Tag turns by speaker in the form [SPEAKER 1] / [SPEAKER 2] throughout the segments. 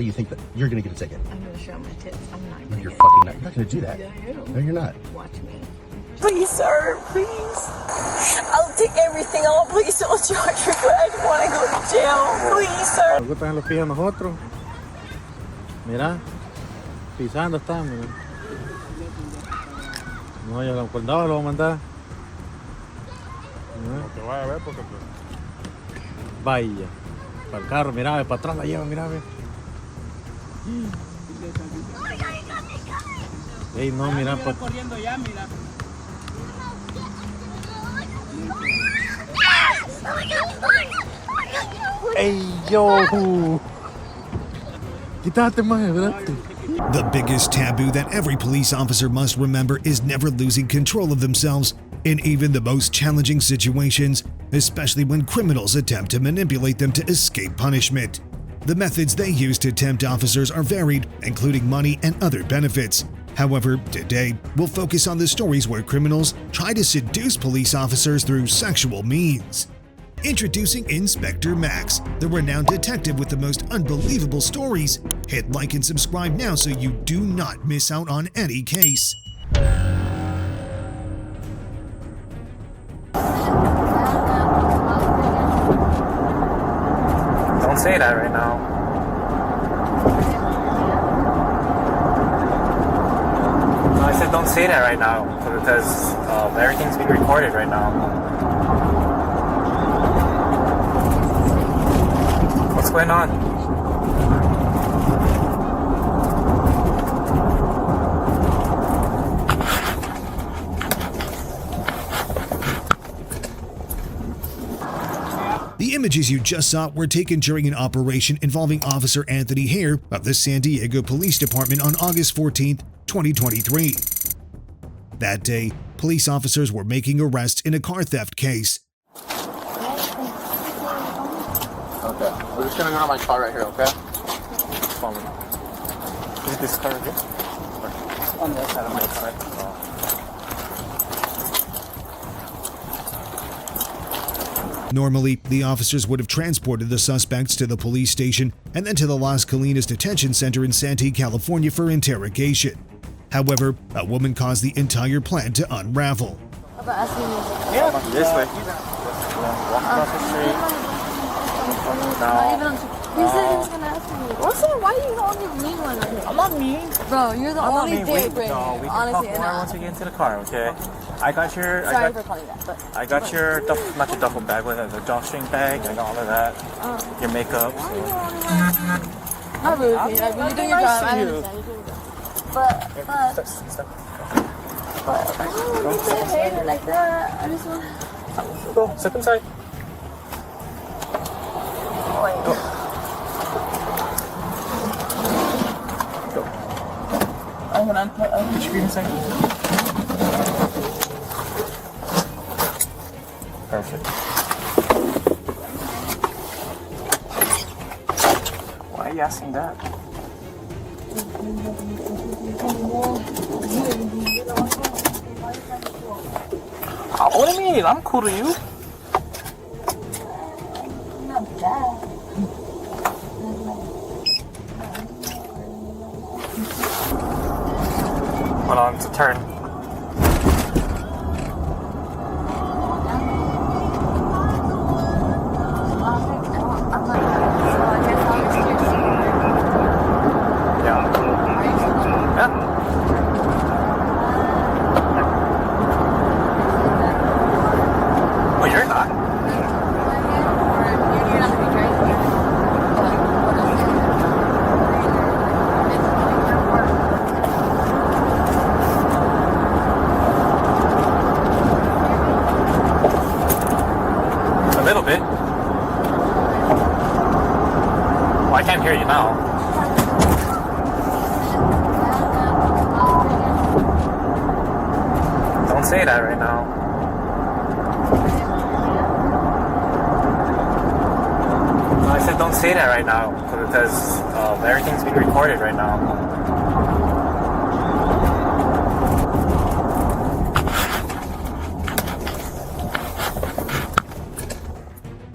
[SPEAKER 1] Do you think that you're going to get a ticket?
[SPEAKER 2] I'm going to show my tits. I'm not
[SPEAKER 1] No,
[SPEAKER 2] going
[SPEAKER 1] you're fucking not. You're not going to do that.
[SPEAKER 2] Yeah, I am.
[SPEAKER 1] No, you're not.
[SPEAKER 2] Watch me.
[SPEAKER 3] Please, sir, please. I'll take everything off. Please don't charge me, but I just want to go to jail. Please, sir.
[SPEAKER 4] Algo también lo piden nosotros. Mira, pisando están. Mira. No, yo con cuidado lo voy a mandar.
[SPEAKER 5] No te vaya a ver porque...
[SPEAKER 4] Vaya. Para el carro, mira, para atrás la lleva, mira, ve. Ey, no, mira, para...
[SPEAKER 6] corriendo ya, mira.
[SPEAKER 4] Ey, yo. Quítate, más, ¿verdad?
[SPEAKER 7] The biggest taboo that every police officer must remember is never losing control of themselves in even the most challenging situations, especially when criminals attempt to manipulate them to escape punishment. The methods they use to tempt officers are varied, including money and other benefits. However, today, we'll focus on the stories where criminals try to seduce police officers through sexual means. Introducing Inspector Max, the renowned detective with the most unbelievable stories. Hit like and subscribe now so you do not miss out on any case.
[SPEAKER 8] Don't say that right now. No, I said don't say that right now because everything's being recorded right now. What's going on?
[SPEAKER 7] The images you just saw were taken during an operation involving Officer Anthony Hare of the San Diego Police Department on August 14, 2023. That day, police officers were making arrests in a car theft case.
[SPEAKER 8] Okay, we're just gonna go to my car right here, okay? Follow me. Is this car right here? On the other side of my car.
[SPEAKER 7] Normally, the officers would have transported the suspects to the police station and then to the Las Colinas Detention Center in Santee, California for interrogation. However, a woman caused the entire plan to unravel.
[SPEAKER 8] Yeah, this way. Walk across the street.
[SPEAKER 9] He said he was gonna ask me. Also, why are you the only mean one right here?
[SPEAKER 8] I'm not mean.
[SPEAKER 9] Bro, you're the only dick right
[SPEAKER 8] No, we
[SPEAKER 9] here.
[SPEAKER 8] can
[SPEAKER 9] Honestly,
[SPEAKER 8] talk more once we get into the car, okay? I got your...
[SPEAKER 9] Sorry for calling that, but...
[SPEAKER 8] I got your, not your duffel bag, what is it, the drawstring bag, I got all of that. Your makeup.
[SPEAKER 9] Not really, I mean, you're doing your job, I understand, you're doing your job. But, I don't want to hate it like that, I just want...
[SPEAKER 8] Go, step inside.
[SPEAKER 9] Wait.
[SPEAKER 8] Go.
[SPEAKER 9] I'm gonna put
[SPEAKER 8] Put your feet inside. Perfect. Why are you asking that? What do you mean? I'm cool to you.
[SPEAKER 9] not bad.
[SPEAKER 8] Hold on, it's a turn. A little bit. Well, I can't hear you now. Don't say that right now. No, I said don't say that right now because everything's being recorded right now.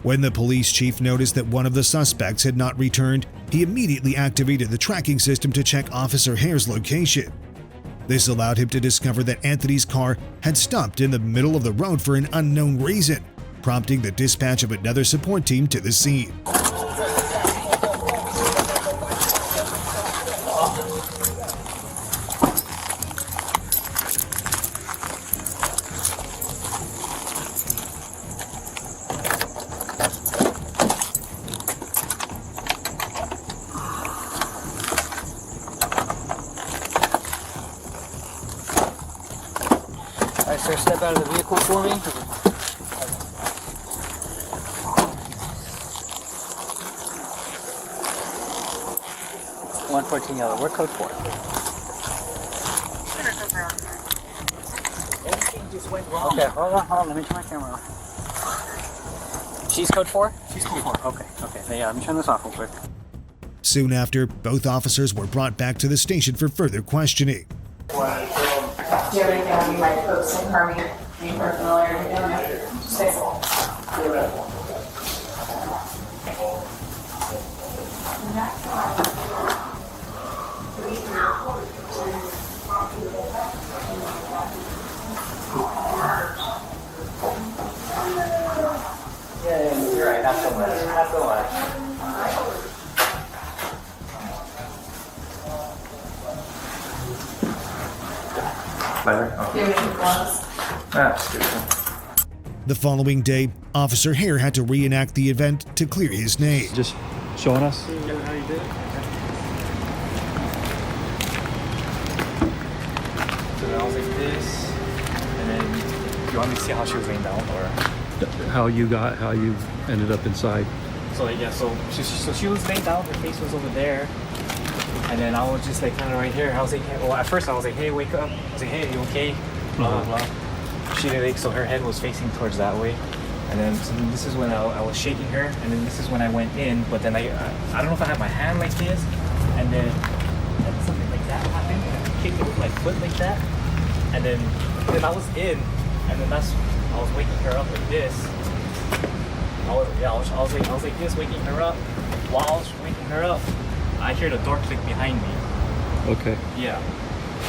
[SPEAKER 7] When the police chief noticed that one of the suspects had not returned, he immediately activated the tracking system to check Officer Hare's location. This allowed him to discover that Anthony's car had stopped in the middle of the road for an unknown reason, prompting the dispatch of another support team to the scene.
[SPEAKER 8] Alright, sir, step out of the vehicle for me. 114 yellow. We're code 4. Everything just went wrong. Okay, hold on. Let me turn my camera off. She's code 4? She's code 4. Okay. Yeah, let me turn this off real quick.
[SPEAKER 7] Soon after, both officers were brought back to the station for further questioning.
[SPEAKER 3] Do you have anything on you might post and harm you? Any personal or anything on it? Just say so.
[SPEAKER 8] Yeah, you're right. Not so much. Not so much.
[SPEAKER 7] The following day, Officer Hare had to reenact the event to clear his name.
[SPEAKER 2] Just showing us.
[SPEAKER 8] How you did it? So then I was like this, and then you want me to see how she was laying down, or?
[SPEAKER 2] How you ended up inside.
[SPEAKER 8] So like, yeah, so she was laying down, her face was over there, and then I was just like kind of right here. I was like, hey, well, at first I was like, hey, wake up. I was like, hey, you okay? Blah blah blah. She did like, so her head was facing towards that way, and then so this is when I was shaking her, and then this is when I went in. But then I don't know if I had my hand like this, and then something like that happened, and I kicked it with my foot like that, and then I was in, and then I was waking her up like this. I was like this, waking her up. While I was waking her up, I hear the door click behind me.
[SPEAKER 2] Okay.
[SPEAKER 8] Yeah.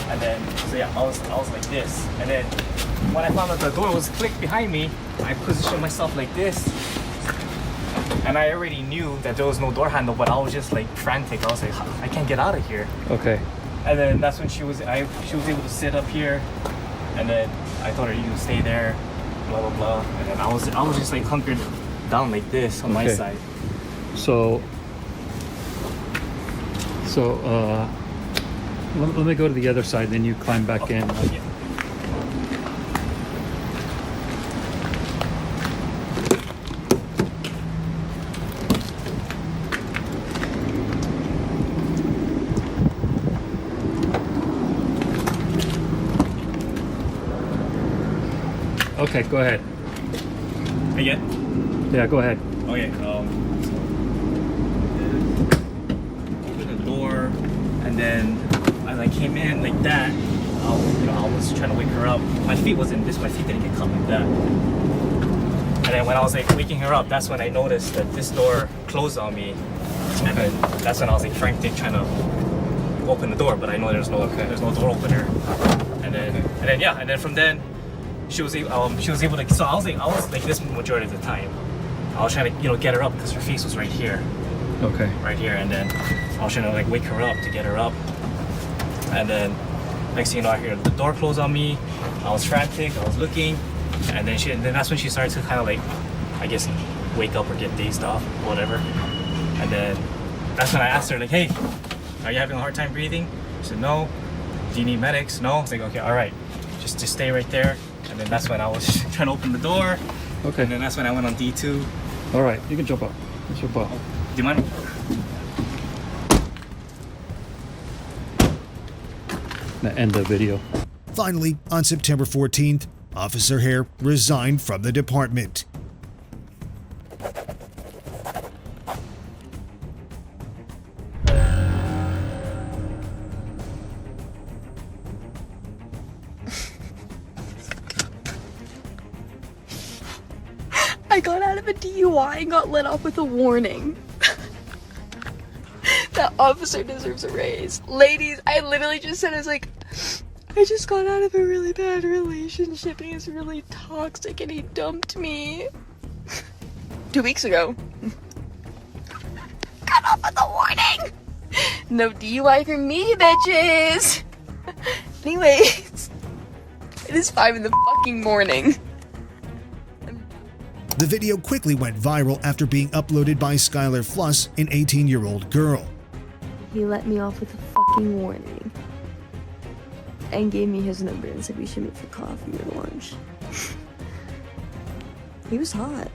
[SPEAKER 8] And then, so yeah, I was like this. And then when I found out the door was clicked behind me, I positioned myself like this. And I already knew that there was no door handle, but I was just like frantic. I was like, I can't get out of here.
[SPEAKER 2] Okay.
[SPEAKER 8] And then that's when she was able to sit up here. And then I told her, you can stay there, blah blah blah. And then I was just like hunkered down like this on my side.
[SPEAKER 2] So let me go to the other side, then you climb back in.
[SPEAKER 8] Yeah.
[SPEAKER 2] Okay, go ahead.
[SPEAKER 8] Again?
[SPEAKER 2] Yeah, go ahead.
[SPEAKER 8] Okay. Open the door, and then as I came in like that, I was trying to wake her up. My feet wasn't this. My feet didn't get caught like that. And then when I was like waking her up, that's when I noticed that this door closed on me. And then that's when I was like frantic trying to open the door, but I know there's no door opener. And then from then she was able to. So I was like this majority of the time. I was trying to get her up because her face was right here.
[SPEAKER 2] Okay.
[SPEAKER 8] Right here, and then I was trying to like wake her up to get her up. And then next thing you know, I hear the door close on me. I was frantic. I was looking, and then that's when she started to kind of like, I guess, wake up or get dazed off, whatever. And then that's when I asked her like, hey, are you having a hard time breathing? She said no. Do you need medics? No. I was like, okay, all right, just stay right there. And then that's when I was trying to open the door.
[SPEAKER 2] Okay.
[SPEAKER 8] And then that's when I went on D2.
[SPEAKER 2] All right, you can jump up. Let's jump up.
[SPEAKER 8] Do you mind?
[SPEAKER 2] End the video.
[SPEAKER 7] Finally, on September 14th, Officer Hare resigned from the department.
[SPEAKER 9] I got out of a DUI and got let off with a warning.
[SPEAKER 3] officer deserves a raise. Ladies, I literally just said, I was like, I just got out of a really bad relationship and he's really toxic and he dumped me 2 weeks ago. Got off with a warning. No DUI for me, bitches. Anyways, it is 5 in the fucking morning.
[SPEAKER 7] The video quickly went viral after being uploaded by Skylar Fluss, an 18-year-old girl.
[SPEAKER 3] He let me off with a fucking warning and gave me his number and said we should meet for coffee or lunch. He was hot.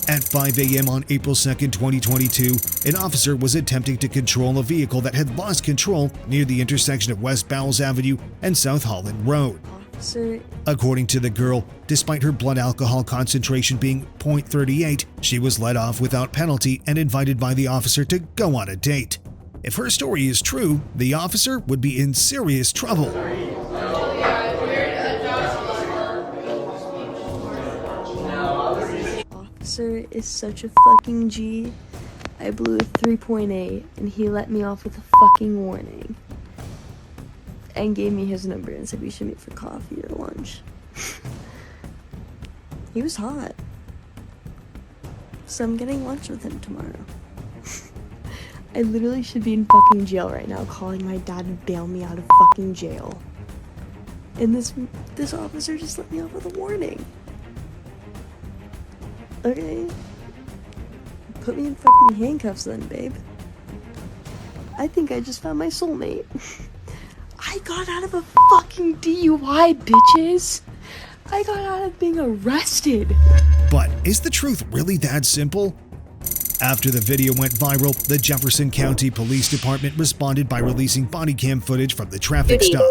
[SPEAKER 7] At 5 a.m. on April 2nd, 2022, an officer was attempting to control a vehicle that had lost control near the intersection of West Bowles Avenue and South Holland Road.
[SPEAKER 3] Officer,
[SPEAKER 7] According to the girl, despite her blood alcohol concentration being .38, she was let off without penalty and invited by the officer to go on a date. If her story is true, the officer would be in serious trouble.
[SPEAKER 3] officer is such a fucking G. I blew a 3.8 and he let me off with a fucking warning and gave me his number and said we should meet for coffee or lunch. He was hot. So I'm getting lunch with him tomorrow. I literally should be in fucking jail right now calling my dad to bail me out of fucking jail. And this officer just let me off with a warning. Okay. Put me in fucking handcuffs then, babe. I think I just found my soulmate. I got out of a fucking DUI, bitches. I got out of being arrested.
[SPEAKER 7] But is the truth really that simple? After the video went viral, the Jefferson County Police Department responded by releasing body cam footage from the traffic stop.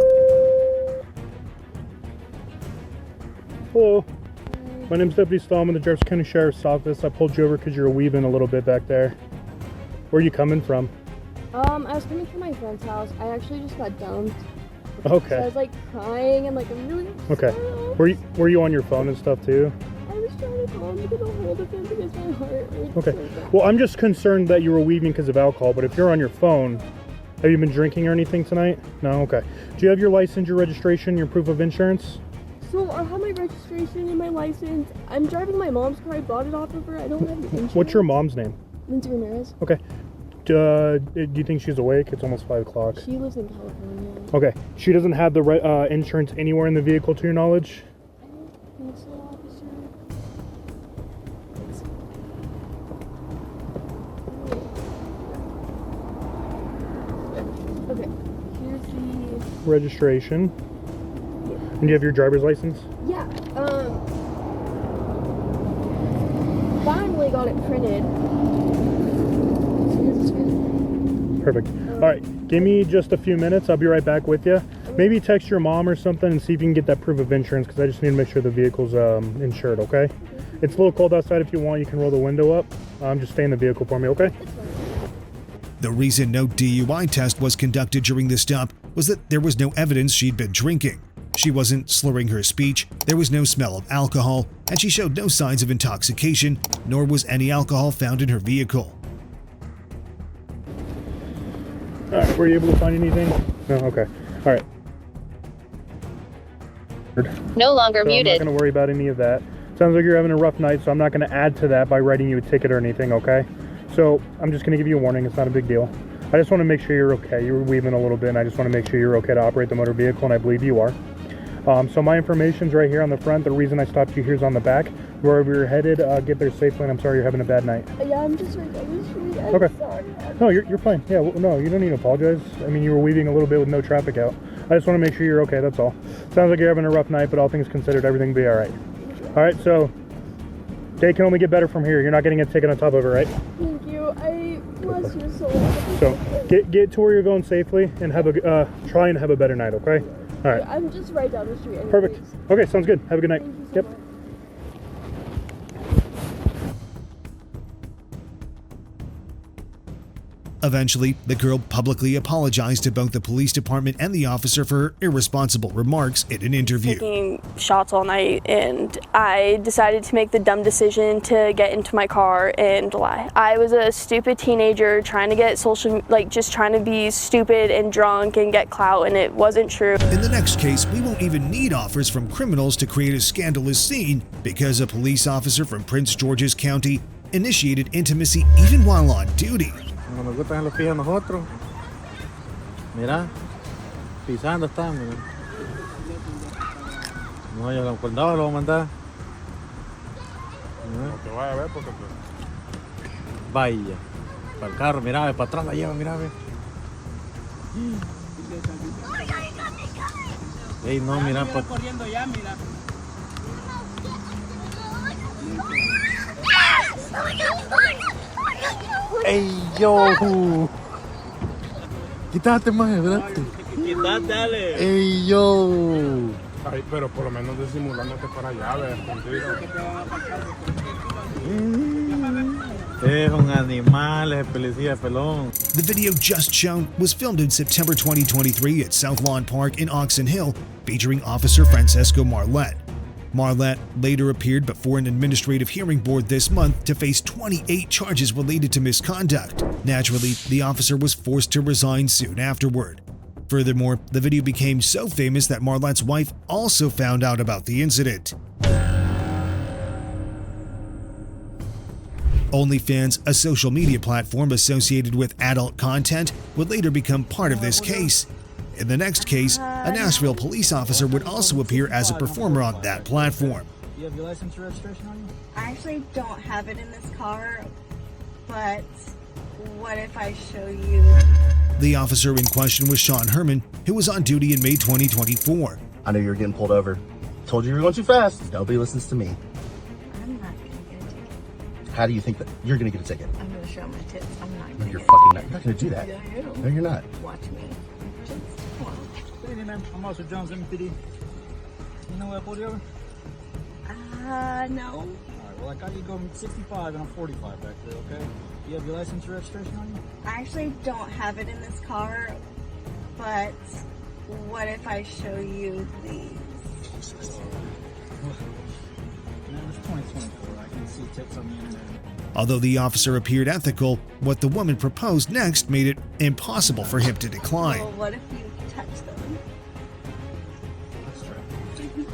[SPEAKER 5] Hello, my name's Deputy Stallman with the Jefferson County Sheriff's Office. I pulled you over because you were weaving a little bit back there. Where are you coming from?
[SPEAKER 9] I was coming from my friend's house. I actually just got dumped.
[SPEAKER 5] Okay.
[SPEAKER 9] So I was like crying and like I'm really upset.
[SPEAKER 5] Okay. Were you on your phone and stuff too?
[SPEAKER 9] I was trying to call him to get a hold of him because my heart hurts.
[SPEAKER 5] Okay.
[SPEAKER 9] So bad.
[SPEAKER 5] Well, I'm just concerned that you were weaving because of alcohol, but if you're on your phone, have you been drinking or anything tonight? No? Okay. Do you have your license, your registration, your proof of insurance?
[SPEAKER 9] So I have my registration and my license. I'm driving my mom's car. I bought it off of her. I don't have the insurance.
[SPEAKER 5] What's your mom's name?
[SPEAKER 9] Lindsay Ramirez.
[SPEAKER 5] Okay. Do you think she's awake? It's almost 5 o'clock.
[SPEAKER 9] She lives in California.
[SPEAKER 5] Okay. She doesn't have the insurance anywhere in the vehicle to your knowledge?
[SPEAKER 9] I don't think so, officer. Okay. Here's the
[SPEAKER 5] Registration. And do you have your driver's license?
[SPEAKER 9] Yeah, finally got it printed.
[SPEAKER 5] Perfect. All right, give me just a few minutes. I'll be right back with you. Maybe text your mom or something and see if you can get that proof of insurance because I just need to make sure the vehicle's insured, okay? It's a little cold outside. If you want, you can roll the window up. Just stay in the vehicle for me, okay?
[SPEAKER 7] The reason no DUI test was conducted during the stop was that there was no evidence she'd been drinking. She wasn't slurring her speech, there was no smell of alcohol, and she showed no signs of intoxication, nor was any alcohol found in her vehicle.
[SPEAKER 5] All right, were you able to find anything? No, okay. All right.
[SPEAKER 6] No longer
[SPEAKER 5] so
[SPEAKER 6] muted.
[SPEAKER 5] I'm not going to worry about any of that. Sounds like you're having a rough night, so I'm not going to add to that by writing you a ticket or anything, okay? So I'm just going to give you a warning. It's not a big deal. I just want to make sure you're okay. You were weaving a little bit, and I just want to make sure you're okay to operate the motor vehicle, and I believe you are. So my information's right here on the front. The reason I stopped you here is on the back. Wherever you're headed, get there safely, and I'm sorry you're having a bad night.
[SPEAKER 9] Yeah, I'm just right down the street. I'm
[SPEAKER 5] Okay.
[SPEAKER 9] sorry.
[SPEAKER 5] No, you're fine. Yeah, well, no, you don't need to apologize. I mean, you were weaving a little bit with no traffic out. I just want to make sure you're okay, that's all. Sounds like you're having a rough night, but all things considered, everything will be all right. All right, so day can only get better from here. You're not getting a ticket on top of it, right?
[SPEAKER 9] Thank you. I bless your soul.
[SPEAKER 5] So get to where you're going safely and have a try and have a better night, okay? All right.
[SPEAKER 9] I'm just right down the street. Anyways.
[SPEAKER 5] Perfect. Okay, sounds good. Have a good night.
[SPEAKER 9] Thank you so
[SPEAKER 5] Yep.
[SPEAKER 9] much.
[SPEAKER 7] Eventually, the girl publicly apologized to both the police department and the officer for her irresponsible remarks in an interview.
[SPEAKER 3] Taking shots all night, and I decided to make the dumb decision to get into my car and lie. I was a stupid teenager trying to get just trying to be stupid and drunk and get clout, and it wasn't true.
[SPEAKER 7] In the next case, we won't even need offers from criminals to create a scandalous scene because a police officer from Prince George's County initiated intimacy even while on duty.
[SPEAKER 4] Como nos gustan los pies a nosotros. Mira, pisando está, mira. No, yo con cuidado lo voy a mandar.
[SPEAKER 5] Te vaya a ver porque...
[SPEAKER 4] Vaya. Para el carro, mira, para atrás la lleva, mira, ve. Ey, no, mira, para... corriendo ya, mira. ¡Ey, yo! Quítate, maje, ¿verdad? Quítate, dale. ¡Ey, yo!
[SPEAKER 5] Ay, pero por lo menos disimulándote para allá, ¿ves?
[SPEAKER 4] Es un animal, es policía pelón.
[SPEAKER 7] The video just shown was filmed in September 2023 at South Lawn Park in Oxon Hill, featuring Officer Francesco Marlette. Marlette later appeared before an administrative hearing board this month to face 28 charges related to misconduct. Naturally, the officer was forced to resign soon afterward. Furthermore, the video became so famous that Marlette's wife also found out about the incident. OnlyFans, a social media platform associated with adult content, would later become part of this case. In the next case, a Nashville police officer would also appear as a performer on that platform.
[SPEAKER 8] Do you have your license or registration on you?
[SPEAKER 6] I actually don't have it in this car, but what if I show you?
[SPEAKER 7] The officer in question was Sean Herman, who was on duty in May 2024.
[SPEAKER 1] I knew you were getting pulled over. Told you were going too fast. Nobody listens to me.
[SPEAKER 6] I'm not gonna get a ticket.
[SPEAKER 1] How do you think that you're going to get a ticket?
[SPEAKER 6] I'm gonna show my tits. I'm not
[SPEAKER 1] No,
[SPEAKER 6] gonna
[SPEAKER 1] you're
[SPEAKER 6] get
[SPEAKER 1] fucking
[SPEAKER 6] a
[SPEAKER 1] not.
[SPEAKER 6] ticket.
[SPEAKER 1] You're not going to do that.
[SPEAKER 6] Yeah, I am.
[SPEAKER 1] No, you're not.
[SPEAKER 6] Watch me. Just watch.
[SPEAKER 8] Good evening, ma'am. I'm Officer Jones, MPD. You know what I pulled you over?
[SPEAKER 6] No.
[SPEAKER 8] Alright, well I got you going 65 and I'm 45 back there, okay? Do you have your license or registration on you?
[SPEAKER 6] I actually don't have it in this car, but what if I show you these?
[SPEAKER 8] Man, it's 2024. I can see tips on the internet.
[SPEAKER 7] Although the officer appeared ethical, what the woman proposed next made it impossible for him to decline.
[SPEAKER 6] Well, what if you touch them?
[SPEAKER 8] Let's try.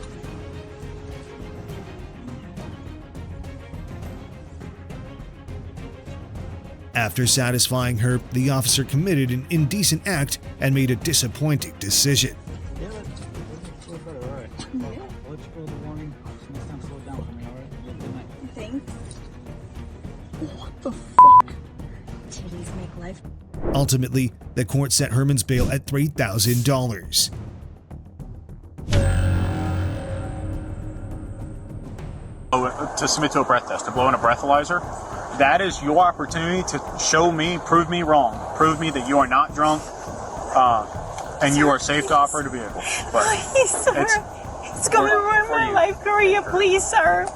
[SPEAKER 7] After satisfying her, the officer committed an indecent act and made a disappointing decision.
[SPEAKER 8] Yeah, that's better, alright.
[SPEAKER 6] Yeah.
[SPEAKER 8] I'll let you go with the warning. Just next time slow it down for me, alright? You have a good night.
[SPEAKER 6] Thanks.
[SPEAKER 1] What the fuck?
[SPEAKER 6] Titties make life.
[SPEAKER 7] Ultimately, the court set Herman's bail at $3,000.
[SPEAKER 10] To submit to a breath test, to blow in a breathalyzer, that is your opportunity to show me, prove me wrong, prove me that you are not drunk, and you are safe to operate a vehicle. But
[SPEAKER 9] Please, sir. It's going to ruin my life career. Please, sir.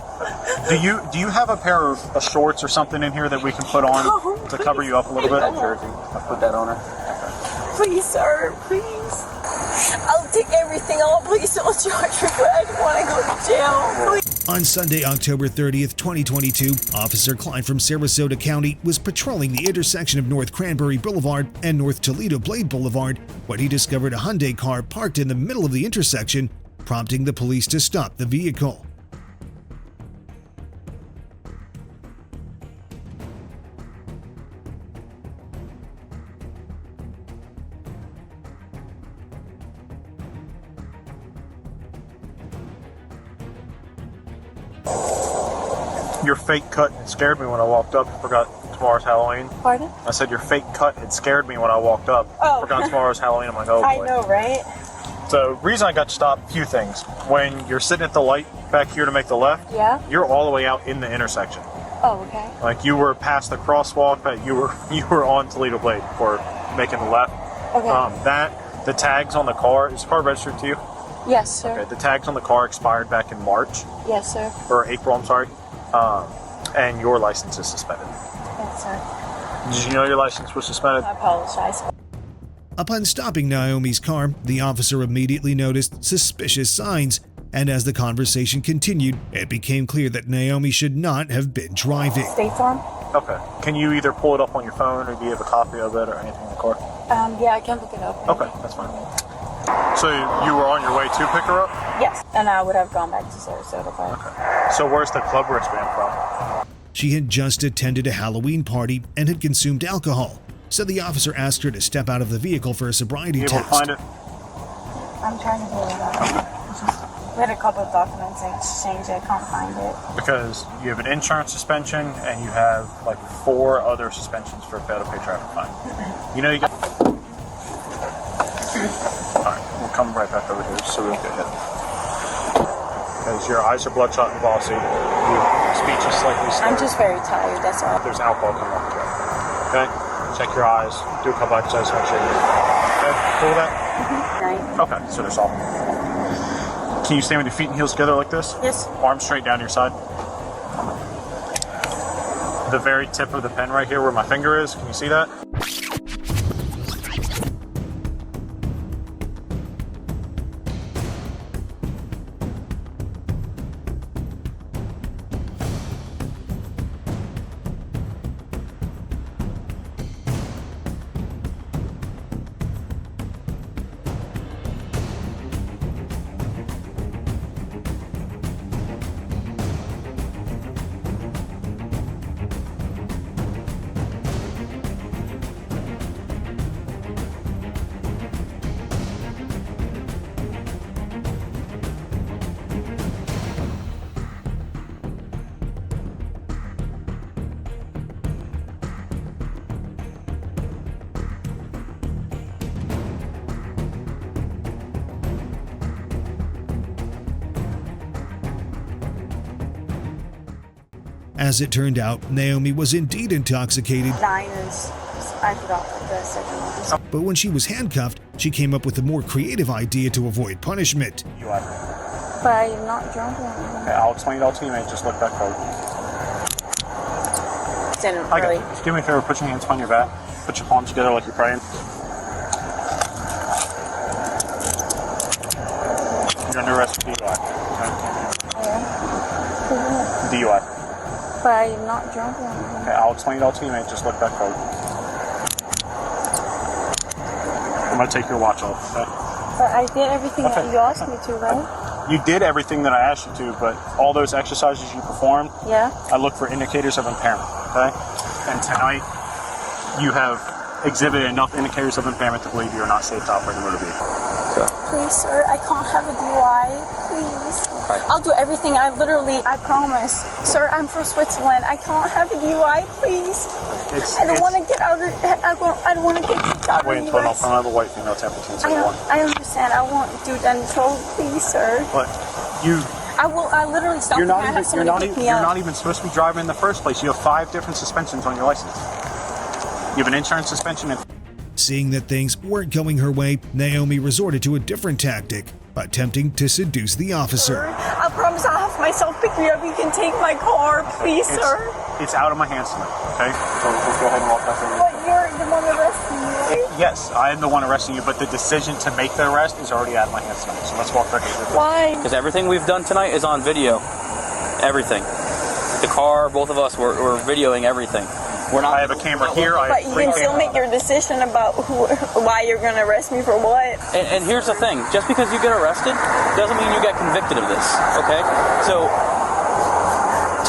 [SPEAKER 10] do you have a pair of shorts or something in here that we can put on to cover you up a little bit? Jersey. I'll put that on her.
[SPEAKER 9] Please, sir. Please. I'll take everything off. Please don't charge me. I don't want to go to jail. Please.
[SPEAKER 7] On Sunday, October 30th, 2022, Officer Klein from Sarasota County was patrolling the intersection of North Cranberry Boulevard and North Toledo Blade Boulevard when he discovered a Hyundai car parked in the middle of the intersection, prompting the police to stop the vehicle.
[SPEAKER 10] Your fake cut had scared me when I walked up. I forgot tomorrow's Halloween.
[SPEAKER 9] Pardon?
[SPEAKER 10] I said your fake cut had scared me when I walked up.
[SPEAKER 9] Oh.
[SPEAKER 10] Forgot tomorrow's Halloween. I'm like, oh boy.
[SPEAKER 9] I know, right?
[SPEAKER 10] So, reason I got stopped, a few things. When you're sitting at the light back here to make the left,
[SPEAKER 9] Yeah?
[SPEAKER 10] you're all the way out in the intersection.
[SPEAKER 9] Oh, okay.
[SPEAKER 10] Like you were past the crosswalk, but you were on Toledo Blade for making the left.
[SPEAKER 9] Okay.
[SPEAKER 10] The tags on the car, is the car registered to you?
[SPEAKER 9] Yes, sir.
[SPEAKER 10] Okay, the tags on the car expired back in March,
[SPEAKER 9] Yes, sir.
[SPEAKER 10] or April, I'm sorry. And your license is suspended.
[SPEAKER 9] Yes, sir.
[SPEAKER 10] Did you know your license was suspended?
[SPEAKER 9] I apologize.
[SPEAKER 7] Upon stopping Naomi's car, the officer immediately noticed suspicious signs, and as the conversation continued, it became clear that Naomi should not have been driving.
[SPEAKER 9] State Farm?
[SPEAKER 10] Okay. Can you either pull it up on your phone, or do you have a copy of it, or anything in the car?
[SPEAKER 9] Yeah, I can look it up.
[SPEAKER 10] Okay, that's fine. So you were on your way to pick her up?
[SPEAKER 9] Yes, and I would have gone back to Sarasota.
[SPEAKER 10] Okay. So where's the club wristband from?
[SPEAKER 7] She had just attended a Halloween party and had consumed alcohol, so the officer asked her to step out of the vehicle for a sobriety
[SPEAKER 10] You able to
[SPEAKER 7] test.
[SPEAKER 10] find it?
[SPEAKER 9] I'm trying to pull it up. We had a couple of documents exchanged. I can't find it.
[SPEAKER 10] Because you have an insurance suspension and you have like 4 other suspensions for fail to pay traffic fine. You know you got. Alright, we'll come right back over here so we don't get hit. Because your eyes are bloodshot and glossy. Your speech is slightly slurred.
[SPEAKER 9] I'm just very tired, that's all.
[SPEAKER 10] There's alcohol coming off the gun. Okay? Check your eyes. Do a couple exercises. Make sure you're okay. Cool with that?
[SPEAKER 9] Right.
[SPEAKER 10] Okay, so there's all. Can you stand with your feet and heels together like this?
[SPEAKER 9] Yes.
[SPEAKER 10] Arms straight down your side. The very tip of the pen right here where my finger is, can you see that?
[SPEAKER 7] As it turned out, Naomi was indeed intoxicated,
[SPEAKER 9] Liners. I forgot the second one.
[SPEAKER 7] but when she was handcuffed, she came up with a more creative idea to avoid punishment.
[SPEAKER 10] You are.
[SPEAKER 9] But I'm not drunk or anything.
[SPEAKER 10] Okay, I'll explain it all to you, mate. Just look back forward.
[SPEAKER 9] Didn't
[SPEAKER 10] I got
[SPEAKER 9] really.
[SPEAKER 10] it. Just do me a favor, put your hands on your back. Put your palms together like you're praying. You're under arrest for DUI. Okay? DUI.
[SPEAKER 9] But I'm not drunk or anything.
[SPEAKER 10] Okay, I'll explain it all to you, mate. Just look back forward. I'm gonna take your watch off, okay?
[SPEAKER 9] But I did everything that you asked me to, right?
[SPEAKER 10] You did everything that I asked you to, but all those exercises you performed,
[SPEAKER 9] Yeah.
[SPEAKER 10] I look for indicators of impairment, okay? And tonight, you have exhibited enough indicators of impairment to believe you are not safe to operate a motor vehicle.
[SPEAKER 9] Please, sir, I can't have a DUI. Please. I'll do everything. I promise. Sir, I'm from Switzerland. I can't have a DUI, please. I don't want to get out of. I don't want to get kicked out of
[SPEAKER 10] Wait
[SPEAKER 9] the
[SPEAKER 10] until I
[SPEAKER 9] US.
[SPEAKER 10] have a white female temperature.
[SPEAKER 9] I understand. I won't do that until, please, sir.
[SPEAKER 10] But you.
[SPEAKER 9] I literally stopped.
[SPEAKER 10] You're not
[SPEAKER 9] and I
[SPEAKER 10] even.
[SPEAKER 9] have somebody pick me up.
[SPEAKER 10] You're not even supposed to be driving in the first place. You have 5 different suspensions on your license. You have an insurance suspension. And
[SPEAKER 7] Seeing that things weren't going her way, Naomi resorted to a different tactic, attempting to seduce the officer.
[SPEAKER 9] I promise I'll have myself pick me up. You can take my car, please, sir.
[SPEAKER 10] It's out of my hands tonight, okay? So let's go ahead and walk back over.
[SPEAKER 9] But you're the one arresting me, right?
[SPEAKER 10] Yes, I am the one arresting you, but the decision to make the arrest is already out of my hands tonight. So let's walk back over.
[SPEAKER 9] Why?
[SPEAKER 11] Because everything we've done tonight is on video. Everything. The car, both of us, we're videoing everything. We're not.
[SPEAKER 10] I have a camera here.
[SPEAKER 9] But you can still make your decision about why you're going to arrest me for what.
[SPEAKER 11] And here's the thing: just because you get arrested doesn't mean you get convicted of this. Okay? So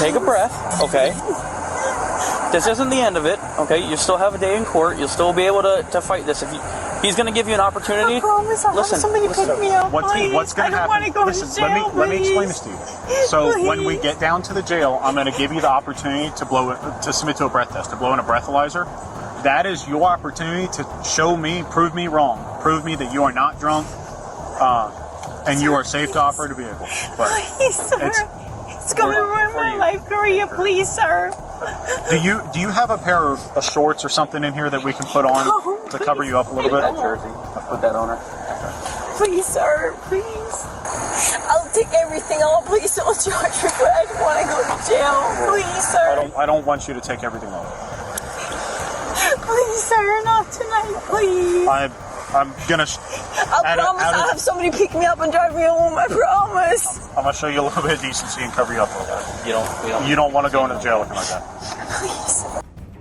[SPEAKER 11] take a breath. Okay? This isn't the end of it. Okay? You still have a day in court. You'll still be able to fight this. He's going to give you an opportunity.
[SPEAKER 9] I promise I'll have somebody pick me up.
[SPEAKER 10] What's going to happen?
[SPEAKER 9] I don't want to go to jail,
[SPEAKER 10] let me explain
[SPEAKER 9] please.
[SPEAKER 10] this to you. So when we get down to the jail, I'm going to give you the opportunity to submit to a breath test, to blow in a breathalyzer. That is your opportunity to show me, prove me wrong, prove me that you are not drunk, and you are safe to operate a vehicle. But
[SPEAKER 9] please, sir. It's going to ruin my life career, please, sir.
[SPEAKER 10] Do you have a pair of shorts or something in here that we can put on to cover you up a little bit?
[SPEAKER 11] Jersey. I'll put that on her.
[SPEAKER 9] Please, sir, please. I'll take everything off. Please don't charge me, but I don't want to go to jail. Please, sir.
[SPEAKER 10] I don't want you to take everything off.
[SPEAKER 9] Please, sir, not tonight, please.
[SPEAKER 10] I'm gonna.
[SPEAKER 9] I promise I'll have somebody pick me up and drive me home. I promise.
[SPEAKER 10] I'm gonna show you a little bit of decency and cover you up a little bit. You don't want to go into jail looking like that.
[SPEAKER 9] Please.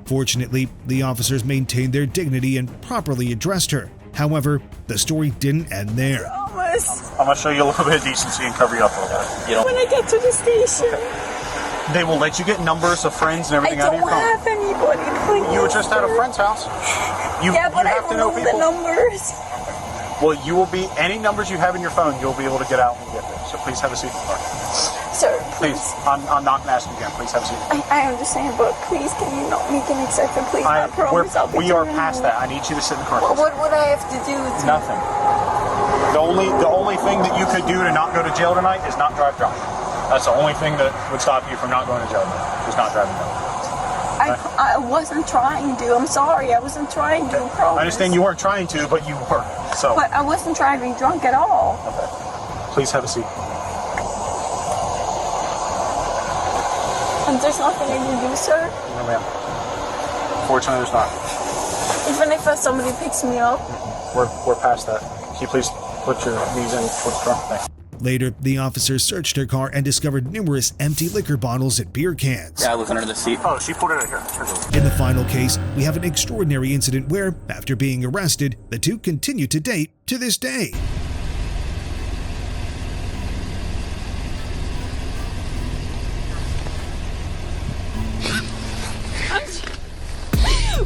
[SPEAKER 7] Fortunately, the officers maintained their dignity and properly addressed her. However, the story didn't end there.
[SPEAKER 9] Promise.
[SPEAKER 10] I'm gonna show you a little bit of decency and cover you up a little bit.
[SPEAKER 9] When I get to the station.
[SPEAKER 10] They will let you get numbers of friends and everything out of your phone.
[SPEAKER 9] I don't have anybody, please.
[SPEAKER 10] You were just at a friend's house.
[SPEAKER 9] But I don't know the numbers.
[SPEAKER 10] Well, you will be, any numbers you have in your phone, you'll be able to get out when you get there. So please have a seat in the car.
[SPEAKER 9] Sir,
[SPEAKER 10] please. I'm not going to ask you again. Please have a seat.
[SPEAKER 9] I understand, but please, can you not make an exception, please? I promise I'll be
[SPEAKER 10] We are past that. I need you to sit in the car.
[SPEAKER 9] Well, what would I have to do?
[SPEAKER 10] Nothing. The only thing that you could do to not go to jail tonight is not drive drunk. That's the only thing that would stop you from not going to jail tonight, is not driving drunk.
[SPEAKER 9] I wasn't trying to. I'm sorry. I wasn't trying to. Promise.
[SPEAKER 10] I understand you weren't trying to, but you were. So.
[SPEAKER 9] But I wasn't driving drunk at all.
[SPEAKER 10] Okay. Please have a seat.
[SPEAKER 9] And there's nothing I can do, sir?
[SPEAKER 10] No, ma'am. Fortunately, there's not.
[SPEAKER 9] Even if somebody picks me up?
[SPEAKER 10] We're past that. Can you please put your knees in towards the front? Thanks.
[SPEAKER 7] Later, the officers searched her car and discovered numerous empty liquor bottles and beer cans.
[SPEAKER 11] Yeah, I look under the seat.
[SPEAKER 10] Oh, she put it in here.
[SPEAKER 7] In the final case, we have an extraordinary incident where, after being arrested, the two continue to date to this day.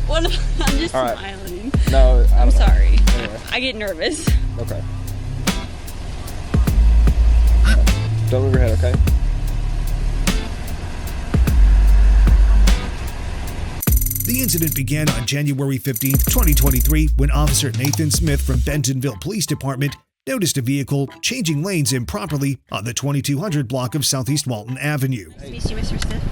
[SPEAKER 12] I'm just
[SPEAKER 13] right.
[SPEAKER 12] smiling.
[SPEAKER 13] No,
[SPEAKER 12] I'm sorry.
[SPEAKER 13] Anyway.
[SPEAKER 12] I get nervous.
[SPEAKER 13] Okay. Don't move your head, okay?
[SPEAKER 7] The incident began on January 15, 2023, when Officer Nathan Smith from Bentonville Police Department noticed a vehicle changing lanes improperly on the 2200 block of Southeast Walton Avenue.
[SPEAKER 12] Nice to meet you, Mr. Smith.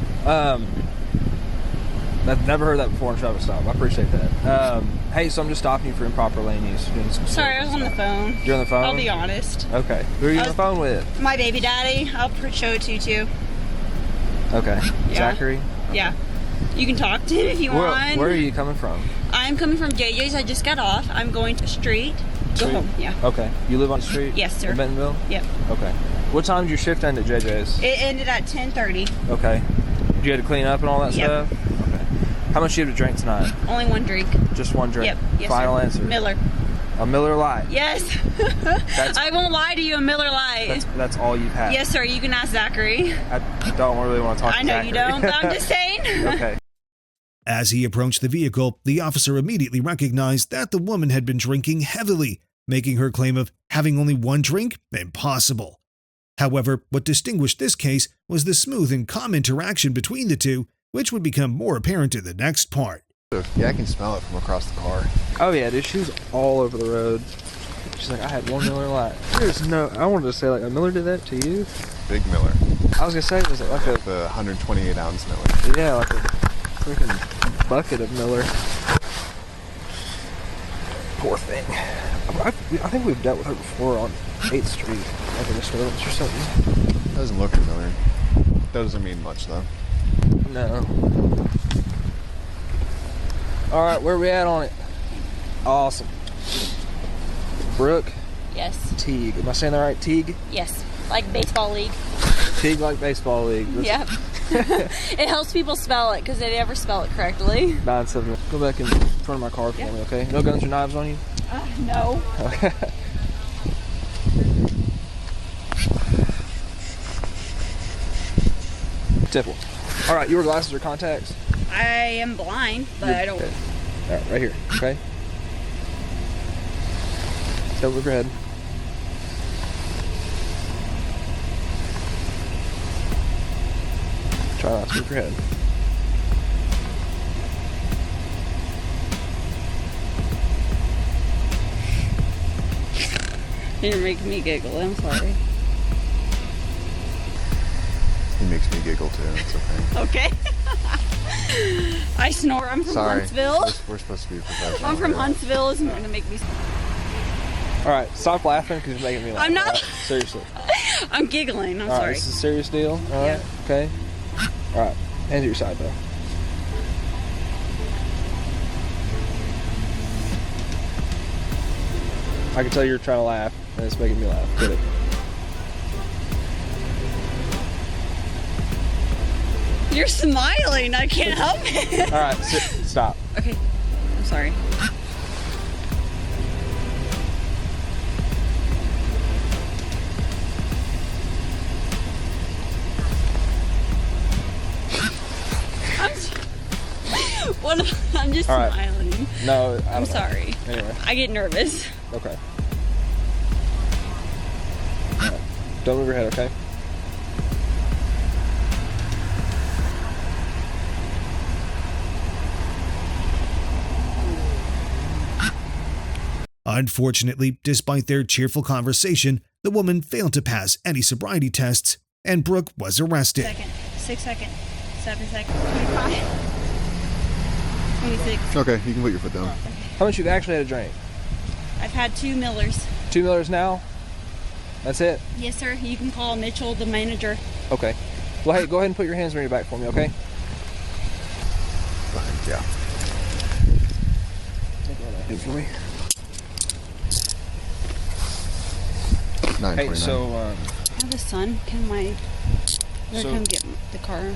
[SPEAKER 13] I've never heard that before in traffic stop. I appreciate that. Hey, so I'm just stopping you for improper lane use.
[SPEAKER 12] Sorry, I was on the phone.
[SPEAKER 13] You're on the phone?
[SPEAKER 12] I'll be honest.
[SPEAKER 13] Okay. Who are you on the phone with?
[SPEAKER 12] My baby daddy. I'll show it to you too.
[SPEAKER 13] Okay.
[SPEAKER 12] Yeah.
[SPEAKER 13] Zachary?
[SPEAKER 12] Yeah. You can talk to him if you want.
[SPEAKER 13] Where are you coming from?
[SPEAKER 12] I'm coming from JJ's. I just got off. I'm going to street. Go home. Yeah.
[SPEAKER 13] Okay. You live on the street?
[SPEAKER 12] Yes, sir.
[SPEAKER 13] In Bentonville?
[SPEAKER 12] Yep.
[SPEAKER 13] Okay. What time did your shift end at JJ's?
[SPEAKER 12] It ended at 10:30.
[SPEAKER 13] Okay. Did you have to clean up and all that
[SPEAKER 12] Yep.
[SPEAKER 13] stuff? Okay. How much do you have to drink tonight?
[SPEAKER 12] Only one drink.
[SPEAKER 13] Just one drink?
[SPEAKER 12] Yep. Yes,
[SPEAKER 13] Final
[SPEAKER 12] sir.
[SPEAKER 13] answer?
[SPEAKER 12] Miller.
[SPEAKER 13] A Miller Lite?
[SPEAKER 12] Yes. I won't lie to you, a Miller Lite.
[SPEAKER 13] That's all you've had?
[SPEAKER 12] Yes, sir. You can ask Zachary.
[SPEAKER 13] I don't really want to talk to Zachary.
[SPEAKER 12] I know you don't, but I'm just saying.
[SPEAKER 13] Okay.
[SPEAKER 7] As he approached the vehicle, the officer immediately recognized that the woman had been drinking heavily, making her claim of having only one drink impossible. However, what distinguished this case was the smooth and calm interaction between the two, which would become more apparent in the next part.
[SPEAKER 14] Yeah, I can smell it from across the car.
[SPEAKER 13] Oh yeah, dude, she was all over the road. She's like, I had one Miller Lite. There's no, I wanted to say like, a Miller did that to you?
[SPEAKER 14] Big Miller.
[SPEAKER 13] I was gonna say, was it like
[SPEAKER 14] the 128 ounce Miller?
[SPEAKER 13] Yeah, like a freaking bucket of Miller. Poor thing. I think we've dealt with her before on 8th Street, like a disturbance or something.
[SPEAKER 14] Doesn't look familiar. Doesn't mean much though.
[SPEAKER 13] No. All right, where are we at on it? Awesome. Brooke?
[SPEAKER 12] Yes.
[SPEAKER 13] Teague. Am I saying that right? Teague?
[SPEAKER 12] Yes. Like baseball league.
[SPEAKER 13] Teague like baseball league.
[SPEAKER 12] Yep. It helps people spell it because they never spell it correctly.
[SPEAKER 13] 9-7. Go back in front of my car for me, okay? No guns or knives on you?
[SPEAKER 12] No.
[SPEAKER 13] Okay. Typical. All right, you wear glasses or contacts?
[SPEAKER 12] I am blind, but I don't.
[SPEAKER 13] Okay. All right, right here, okay? Don't move your head. Try not to move your head.
[SPEAKER 12] You're making me giggle. I'm sorry.
[SPEAKER 14] He makes me giggle too. It's okay.
[SPEAKER 12] Okay. I snore. I'm from Huntsville.
[SPEAKER 14] We're supposed to be professional.
[SPEAKER 12] I'm from Huntsville. It's going to make me.
[SPEAKER 13] All right, stop laughing because you're making me laugh.
[SPEAKER 12] I'm not.
[SPEAKER 13] Right? Seriously.
[SPEAKER 12] I'm giggling. I'm
[SPEAKER 13] all
[SPEAKER 12] sorry.
[SPEAKER 13] Right, this is a serious deal. All right. Okay. All right. Hands at your side, though. I can tell you're trying to laugh, and it's making me laugh. Get it.
[SPEAKER 12] You're smiling. I can't help it.
[SPEAKER 13] All right, stop.
[SPEAKER 12] Okay. I'm sorry. I'm just
[SPEAKER 13] All right.
[SPEAKER 12] smiling.
[SPEAKER 13] No,
[SPEAKER 12] I'm sorry.
[SPEAKER 13] Anyway.
[SPEAKER 12] I get nervous.
[SPEAKER 13] Okay. All right. Don't move your head, okay?
[SPEAKER 7] Unfortunately, despite their cheerful conversation, the woman failed to pass any sobriety tests, and Brooke was arrested.
[SPEAKER 12] 6 seconds. 7 seconds. 25. 26.
[SPEAKER 14] Okay, you can put your foot down.
[SPEAKER 13] How much you've actually had a drink?
[SPEAKER 12] I've had 2 Millers.
[SPEAKER 13] 2 Millers now? That's it?
[SPEAKER 12] Yes, sir. You can call Mitchell, the manager.
[SPEAKER 13] Okay. Well, hey, go ahead and put your hands on your back for me, okay?
[SPEAKER 14] Yeah.
[SPEAKER 13] Take all that hit for me.
[SPEAKER 14] 9:29.
[SPEAKER 13] Hey, so,
[SPEAKER 12] I have a son. Can my... come get the car.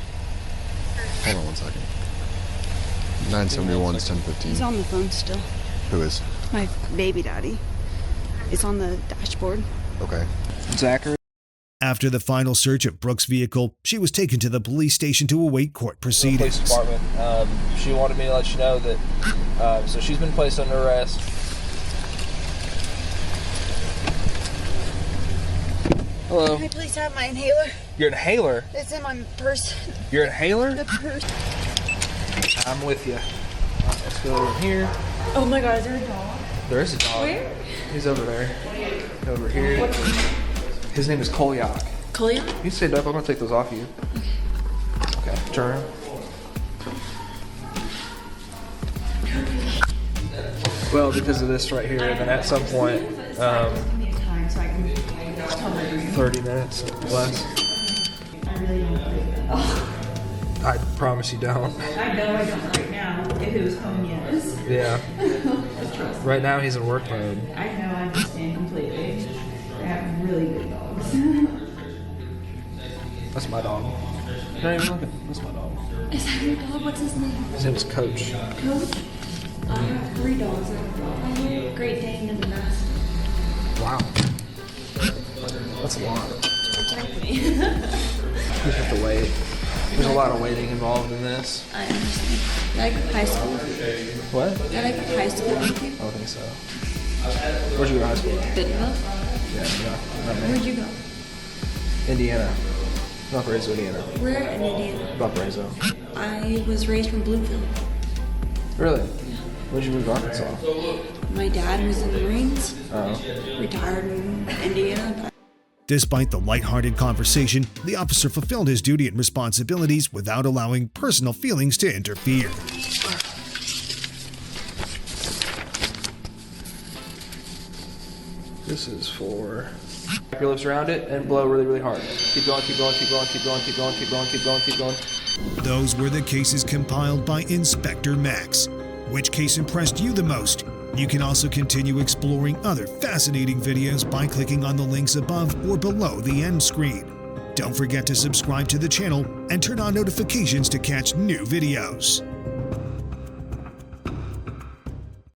[SPEAKER 14] Hold on 1 second. 971's 1015.
[SPEAKER 12] He's on the phone still.
[SPEAKER 14] Who is?
[SPEAKER 12] My baby daddy. It's on the dashboard.
[SPEAKER 14] Okay.
[SPEAKER 13] Zachary.
[SPEAKER 7] After the final search of Brooke's vehicle, she was taken to the police station to await court proceedings.
[SPEAKER 13] Police department. She wanted me to let you know that, so she's been placed under arrest. Hello.
[SPEAKER 15] Can I please have my inhaler?
[SPEAKER 13] Your inhaler?
[SPEAKER 15] It's in my purse.
[SPEAKER 13] Your inhaler?
[SPEAKER 15] The purse.
[SPEAKER 13] I'm with you. Let's go over here.
[SPEAKER 15] Oh my god, is there a dog?
[SPEAKER 13] There is a dog.
[SPEAKER 15] Where?
[SPEAKER 13] He's over there. Over here.
[SPEAKER 15] What's his name?
[SPEAKER 13] His name is Kolyak.
[SPEAKER 15] Kolyak?
[SPEAKER 13] You stand up. I'm gonna take those off you. Okay. Turn. Well, because of this right here, and then at some point, 30 minutes less. I promise you don't.
[SPEAKER 15] I know I don't right now. If it was home, yes.
[SPEAKER 13] Yeah. Right now he's in work mode.
[SPEAKER 15] I know, I understand completely. I have really good dogs.
[SPEAKER 13] That's my dog. You're not even looking. That's my dog.
[SPEAKER 15] Is that your dog? What's his name?
[SPEAKER 13] His name is Coach.
[SPEAKER 15] Coach? I have 3 dogs. I have a Great Dane and a Mastiff.
[SPEAKER 13] Wow. That's a lot.
[SPEAKER 15] Protect me.
[SPEAKER 13] You just have to wait. There's a lot of waiting involved in this.
[SPEAKER 15] I understand. Did I go to high school?
[SPEAKER 13] What?
[SPEAKER 15] Did I go to high school with you?
[SPEAKER 13] I don't think so. Where'd you go to high school?
[SPEAKER 15] Bentonville?
[SPEAKER 13] Yeah, not me.
[SPEAKER 15] Where'd you go?
[SPEAKER 13] Indiana. Valparaiso, Indiana.
[SPEAKER 15] Where in Indiana?
[SPEAKER 13] Valparaiso.
[SPEAKER 15] I was raised from Bloomfield.
[SPEAKER 13] Really? When'd you move to Arkansas?
[SPEAKER 15] My dad was in the Marines.
[SPEAKER 13] Oh.
[SPEAKER 15] Retired in Indiana.
[SPEAKER 7] Despite the lighthearted conversation, the officer fulfilled his duty and responsibilities without allowing personal feelings to interfere.
[SPEAKER 13] This is for... Wrap your lips around it and blow really, really hard. Keep going, keep going, keep going, keep going, keep going, keep going, keep going, keep going.
[SPEAKER 7] Those were the cases compiled by Inspector Max. Which case impressed you the most? You can also continue exploring other fascinating videos by clicking on the links above or below the end screen. Don't forget to subscribe to the channel and turn on notifications to catch new videos.